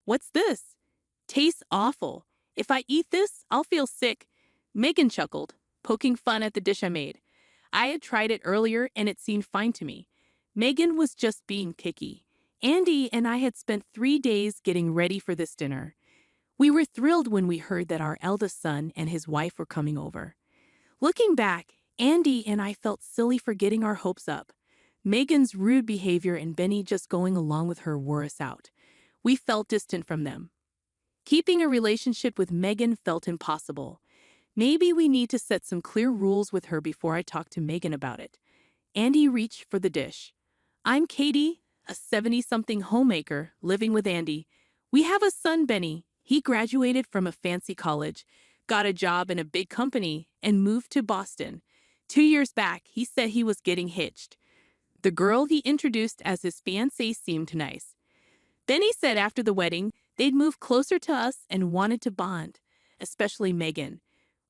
What's this? Tastes awful. If I eat this, I'll feel sick. Megan chuckled, poking fun at the dish I made. I had tried it earlier and it seemed fine to me. Megan was just being picky. Andy and I had spent 3 days getting ready for this dinner. We were thrilled when we heard that our eldest son and his wife were coming over. Looking back, Andy and I felt silly for getting our hopes up. Megan's rude behavior and Benny just going along with her wore us out. We felt distant from them. Keeping a relationship with Megan felt impossible. Maybe we need to set some clear rules with her before I talk to Megan about it. Andy reached for the dish. I'm Katie, a 70-something homemaker living with Andy. We have a son, Benny. He graduated from a fancy college, got a job in a big company, and moved to Boston. 2 years back, he said he was getting hitched. The girl he introduced as his fiancée seemed nice. Benny said after the wedding, they'd move closer to us and wanted to bond, especially Megan.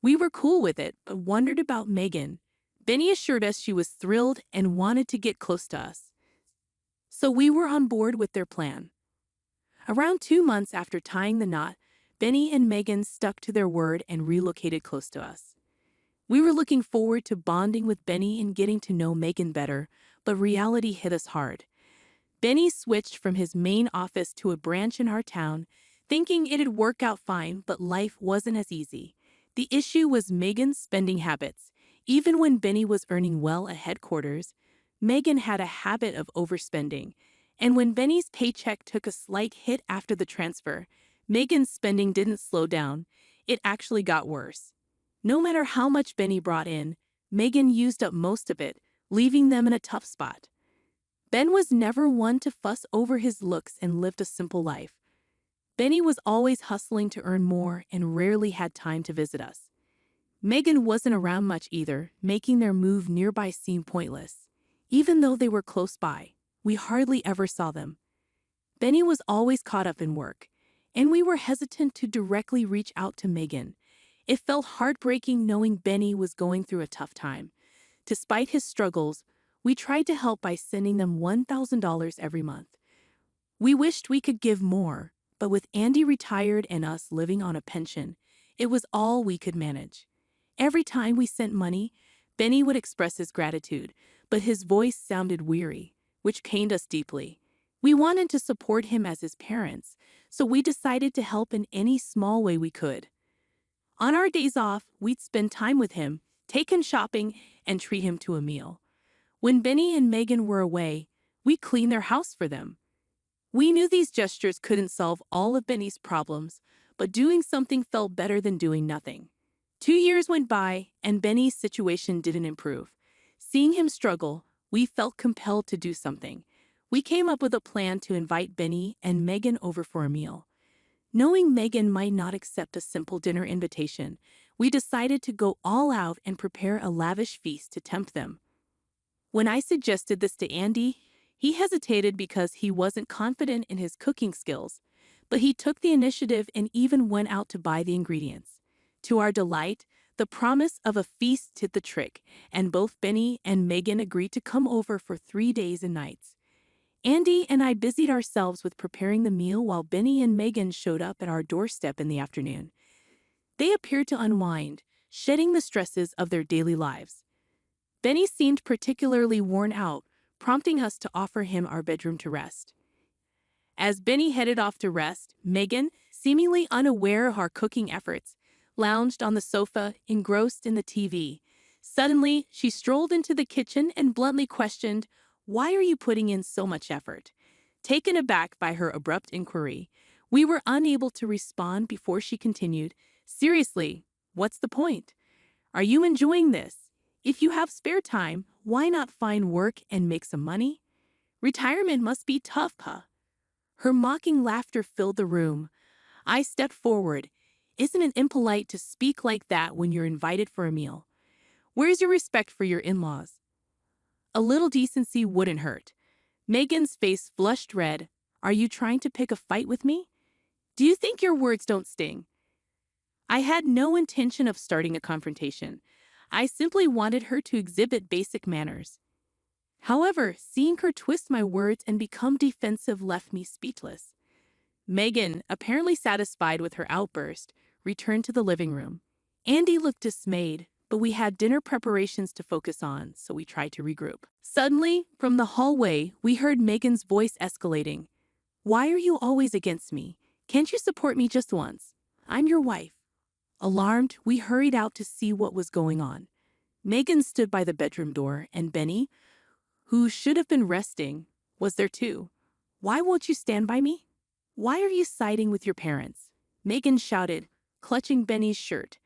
We were cool with it, but wondered about Megan. Benny assured us she was thrilled and wanted to get close to us. So we were on board with their plan. Around 2 months after tying the knot, Benny and Megan stuck to their word and relocated close to us. We were looking forward to bonding with Benny and getting to know Megan better, but reality hit us hard. Benny switched from his main office to a branch in our town, thinking it'd work out fine, but life wasn't as easy. The issue was Megan's spending habits. Even when Benny was earning well at headquarters, Megan had a habit of overspending. And when Benny's paycheck took a slight hit after the transfer, Megan's spending didn't slow down. It actually got worse. No matter how much Benny brought in, Megan used up most of it, leaving them in a tough spot. Ben was never one to fuss over his looks and lived a simple life. Benny was always hustling to earn more and rarely had time to visit us. Megan wasn't around much either, making their move nearby seem pointless. Even though they were close by, we hardly ever saw them. Benny was always caught up in work, and we were hesitant to directly reach out to Megan. It felt heartbreaking knowing Benny was going through a tough time. Despite his struggles, we tried to help by sending them $1,000 every month. We wished we could give more, but with Andy retired and us living on a pension, it was all we could manage. Every time we sent money, Benny would express his gratitude, but his voice sounded weary, which pained us deeply. We wanted to support him as his parents, so we decided to help in any small way we could. On our days off, we'd spend time with him, take him shopping, and treat him to a meal. When Benny and Megan were away, we cleaned their house for them. We knew these gestures couldn't solve all of Benny's problems, but doing something felt better than doing nothing. 2 years went by, and Benny's situation didn't improve. Seeing him struggle, we felt compelled to do something. We came up with a plan to invite Benny and Megan over for a meal. Knowing Megan might not accept a simple dinner invitation, we decided to go all out and prepare a lavish feast to tempt them. When I suggested this to Andy, he hesitated because he wasn't confident in his cooking skills, but he took the initiative and even went out to buy the ingredients. To our delight, the promise of a feast did the trick, and both Benny and Megan agreed to come over for 3 days and nights. Andy and I busied ourselves with preparing the meal while Benny and Megan showed up at our doorstep in the afternoon. They appeared to unwind, shedding the stresses of their daily lives. Benny seemed particularly worn out, prompting us to offer him our bedroom to rest. As Benny headed off to rest, Megan, seemingly unaware of our cooking efforts, lounged on the sofa, engrossed in the TV. Suddenly, she strolled into the kitchen and bluntly questioned, "Why are you putting in so much effort?" Taken aback by her abrupt inquiry, we were unable to respond before she continued, "Seriously, what's the point? Are you enjoying this? If you have spare time, why not find work and make some money? Retirement must be tough, huh?" Her mocking laughter filled the room. I stepped forward. "Isn't it impolite to speak like that when you're invited for a meal? Where's your respect for your in-laws? A little decency wouldn't hurt." Megan's face flushed red. "Are you trying to pick a fight with me? Do you think your words don't sting?" I had no intention of starting a confrontation. I simply wanted her to exhibit basic manners. However, seeing her twist my words and become defensive left me speechless. Megan, apparently satisfied with her outburst, returned to the living room. Andy looked dismayed, but we had dinner preparations to focus on, so we tried to regroup. Suddenly, from the hallway, we heard Megan's voice escalating. "Why are you always against me? Can't you support me just once? I'm your wife." Alarmed, we hurried out to see what was going on. Megan stood by the bedroom door, and Benny, who should have been resting, was there too. "Why won't you stand by me? Why are you siding with your parents?" Megan shouted, clutching Benny's shirt.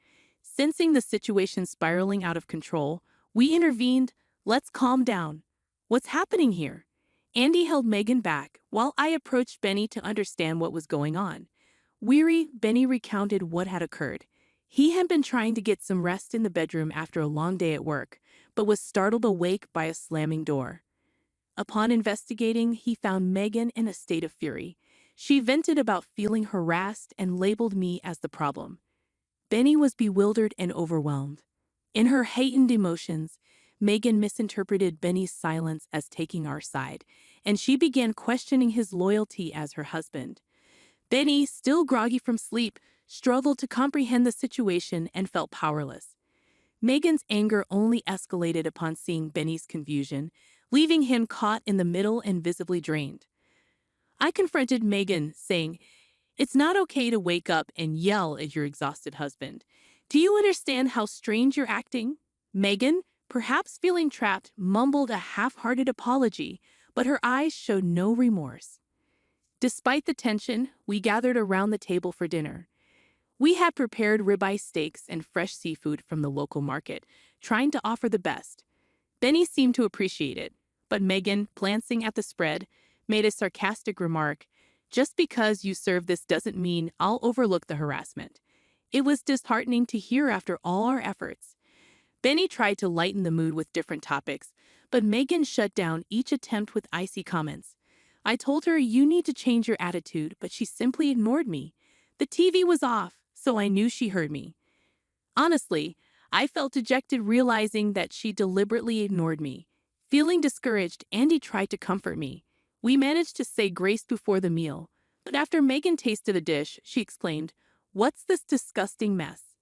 Sensing the situation spiraling out of control, we intervened. "Let's calm down. What's happening here?" Andy held Megan back, while I approached Benny to understand what was going on. Weary, Benny recounted what had occurred. He had been trying to get some rest in the bedroom after a long day at work, but was startled awake by a slamming door. Upon investigating, he found Megan in a state of fury. She vented about feeling harassed and labeled me as the problem. Benny was bewildered and overwhelmed. In her heightened emotions, Megan misinterpreted Benny's silence as taking our side, and she began questioning his loyalty as her husband. Benny, still groggy from sleep, struggled to comprehend the situation and felt powerless. Megan's anger only escalated upon seeing Benny's confusion, leaving him caught in the middle and visibly drained. I confronted Megan, saying, "It's not okay to wake up and yell at your exhausted husband. Do you understand how strange you're acting?" Megan, perhaps feeling trapped, mumbled a half-hearted apology, but her eyes showed no remorse. Despite the tension, we gathered around the table for dinner. We had prepared ribeye steaks and fresh seafood from the local market, trying to offer the best. Benny seemed to appreciate it, but Megan, glancing at the spread, made a sarcastic remark. "Just because you serve this doesn't mean I'll overlook the harassment." It was disheartening to hear after all our efforts. Benny tried to lighten the mood with different topics, but Megan shut down each attempt with icy comments. I told her, "You need to change your attitude," but she simply ignored me. The TV was off, so I knew she heard me. Honestly, I felt dejected realizing that she deliberately ignored me. Feeling discouraged, Andy tried to comfort me. We managed to say grace before the meal, but after Megan tasted the dish, she exclaimed, "What's this disgusting mess?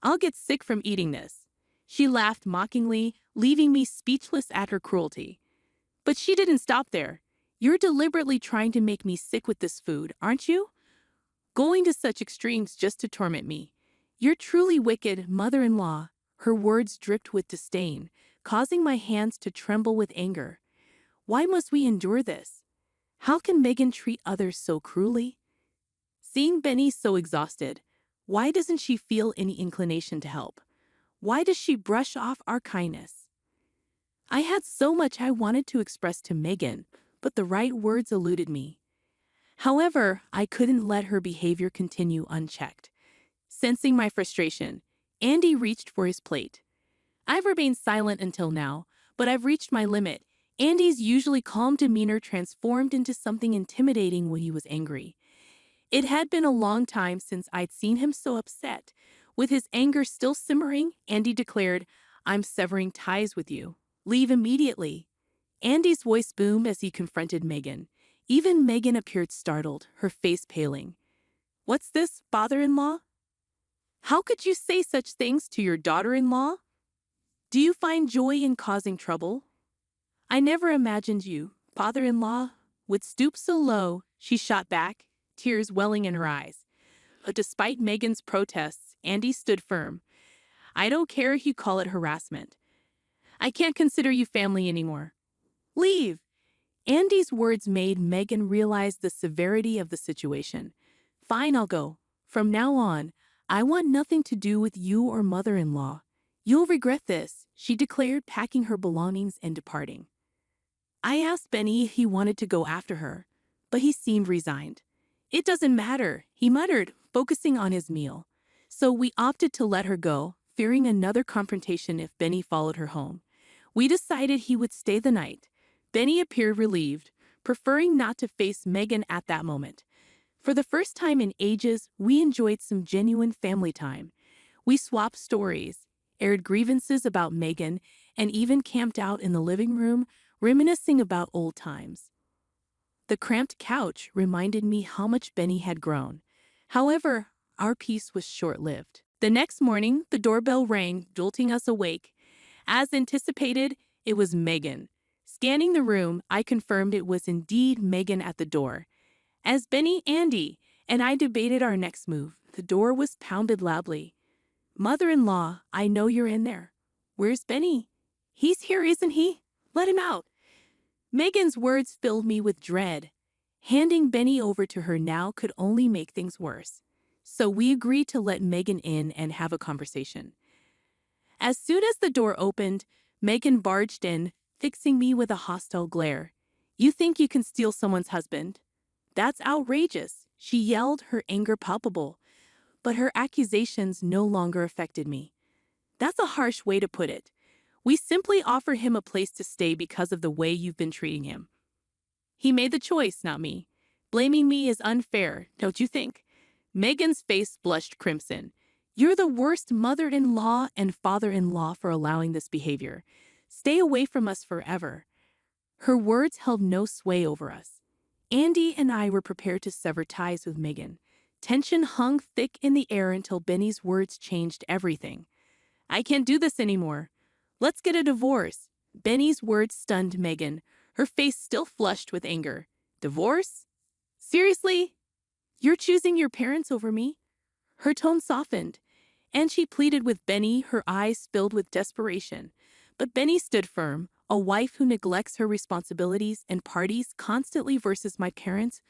I'll get sick from eating this." She laughed mockingly, leaving me speechless at her cruelty. But she didn't stop there. "You're deliberately trying to make me sick with this food, aren't you? Going to such extremes just to torment me. You're truly wicked, mother-in-law." Her words dripped with disdain, causing my hands to tremble with anger. Why must we endure this? How can Megan treat others so cruelly? Seeing Benny so exhausted, why doesn't she feel any inclination to help? Why does she brush off our kindness? I had so much I wanted to express to Megan, but the right words eluded me. However, I couldn't let her behavior continue unchecked. Sensing my frustration, Andy reached for his plate. I've remained silent until now, but I've reached my limit. Andy's usually calm demeanor transformed into something intimidating when he was angry. It had been a long time since I'd seen him so upset. With his anger still simmering, Andy declared, "I'm severing ties with you. Leave immediately." Andy's voice boomed as he confronted Megan. Even Megan appeared startled, her face paling. "What's this, father-in-law? How could you say such things to your daughter-in-law? Do you find joy in causing trouble? I never imagined you, father-in-law, would stoop so low," she shot back, tears welling in her eyes. But despite Megan's protests, Andy stood firm. "I don't care if you call it harassment. I can't consider you family anymore. Leave." Andy's words made Megan realize the severity of the situation. "Fine, I'll go. From now on, I want nothing to do with you or mother-in-law. You'll regret this," she declared, packing her belongings and departing. I asked Benny if he wanted to go after her, but he seemed resigned. "It doesn't matter," he muttered, focusing on his meal. So we opted to let her go, fearing another confrontation if Benny followed her home. We decided he would stay the night. Benny appeared relieved, preferring not to face Megan at that moment. For the first time in ages, we enjoyed some genuine family time. We swapped stories, aired grievances about Megan, and even camped out in the living room, reminiscing about old times. The cramped couch reminded me how much Benny had grown. However, our peace was short-lived. The next morning, the doorbell rang, jolting us awake. As anticipated, it was Megan. Scanning the room, I confirmed it was indeed Megan at the door. As Benny, Andy, and I debated our next move, the door was pounded loudly. "Mother-in-law, I know you're in there. Where's Benny?" "He's here, isn't he? Let him out." Megan's words filled me with dread. Handing Benny over to her now could only make things worse. So we agreed to let Megan in and have a conversation. As soon as the door opened, Megan barged in, fixing me with a hostile glare. "You think you can steal someone's husband? That's outrageous," she yelled, her anger palpable. But her accusations no longer affected me. "That's a harsh way to put it. We simply offer him a place to stay because of the way you've been treating him. He made the choice, not me. Blaming me is unfair, don't you think?" Megan's face blushed crimson. "You're the worst mother-in-law and father-in-law for allowing this behavior. Stay away from us forever." Her words held no sway over us. Andy and I were prepared to sever ties with Megan. Tension hung thick in the air until Benny's words changed everything. "I can't do this anymore. Let's get a divorce." Benny's words stunned Megan, her face still flushed with anger. "Divorce? Seriously? You're choosing your parents over me?" Her tone softened, and she pleaded with Benny, her eyes filled with desperation. But Benny stood firm. "A wife who neglects her responsibilities and parties constantly versus my parents,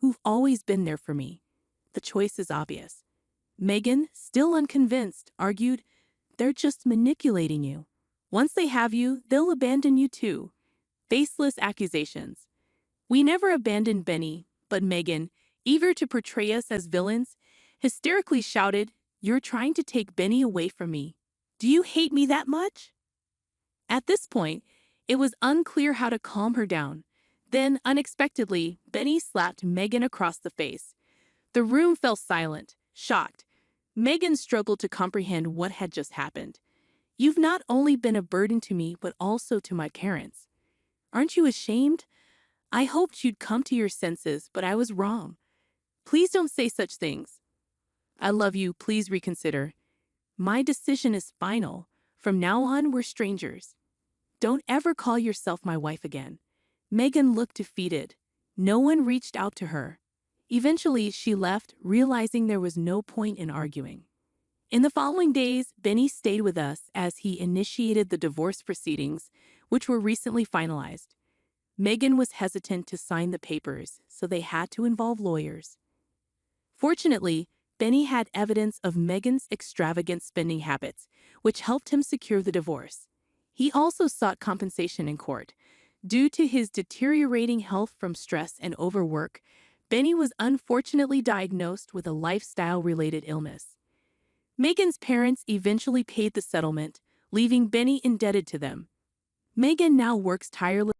who've always been there for me. The choice is obvious." Megan, still unconvinced, argued, "They're just manipulating you. Once they have you, they'll abandon you too." Faceless accusations. We never abandoned Benny, but Megan, eager to portray us as villains, hysterically shouted, "You're trying to take Benny away from me. Do you hate me that much?" At this point, it was unclear how to calm her down. Then, unexpectedly, Benny slapped Megan across the face. The room fell silent, shocked. Megan struggled to comprehend what had just happened. "You've not only been a burden to me, but also to my parents. Aren't you ashamed? I hoped you'd come to your senses, but I was wrong. Please don't say such things. I love you, please reconsider. My decision is final. From now on, we're strangers. Don't ever call yourself my wife again." Megan looked defeated. No one reached out to her. Eventually, she left, realizing there was no point in arguing. In the following days, Benny stayed with us as he initiated the divorce proceedings, which were recently finalized. Megan was hesitant to sign the papers, so they had to involve lawyers. Fortunately, Benny had evidence of Megan's extravagant spending habits, which helped him secure the divorce. He also sought compensation in court. Due to his deteriorating health from stress and overwork, Benny was unfortunately diagnosed with a lifestyle-related illness. Megan's parents eventually paid the settlement, leaving Benny indebted to them. Megan now works tirelessly